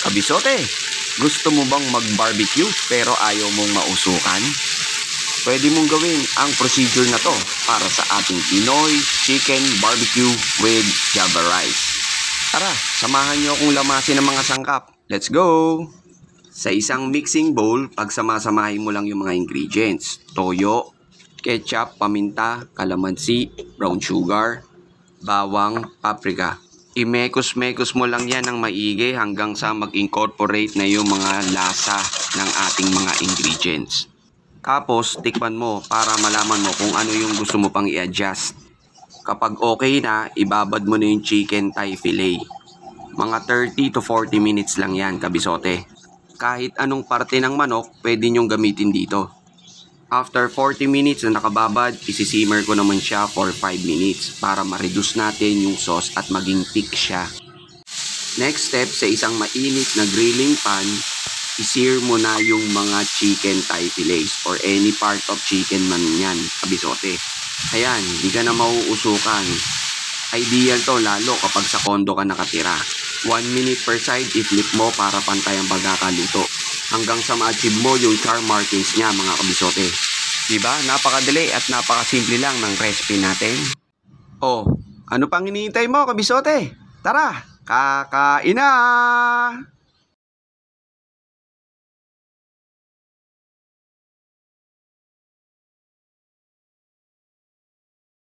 Kabisote, gusto mo bang mag-barbecue pero ayaw mong mausukan? Pwede mong gawin ang procedure na to para sa ating Pinoy Chicken Barbecue with Java Rice. Tara, samahan nyo akong lamasin ng mga sangkap. Let's go! Sa isang mixing bowl, pagsamasamahin mo lang yung mga ingredients. Toyo, ketchup, paminta, kalamansi, brown sugar, bawang, paprika. Imekos-mekos mo lang yan ng maigi hanggang sa mag-incorporate na yung mga lasa ng ating mga ingredients. Tapos, tikman mo para malaman mo kung ano yung gusto mo pang i-adjust. Kapag okay na, ibabad mo na yung chicken thigh fillet. Mga 30 to 40 minutes lang yan, kabisote. Kahit anong parte ng manok, pwede nyong gamitin dito. After 40 minutes na nakababad, isisimmer ko naman siya for 5 minutes para ma-reduce natin yung sauce at maging thick siya. Next step, sa isang mainit na grilling pan, i-sear mo na yung mga chicken thigh fillets or any part of chicken man yan, kabisote. Ayan, di ka na mauusukan. Ideal to lalo kapag sa kondo ka nakatira. 1 minute per side, i-flip mo para pantay ang pagkakaluto. Hanggang sa ma-achieve mo yung char markings niya, mga kabisote. Diba? Napakadali at napakasimple lang ng recipe natin. Oh, ano pang hinihintay mo, kabisote? Tara, kakain na!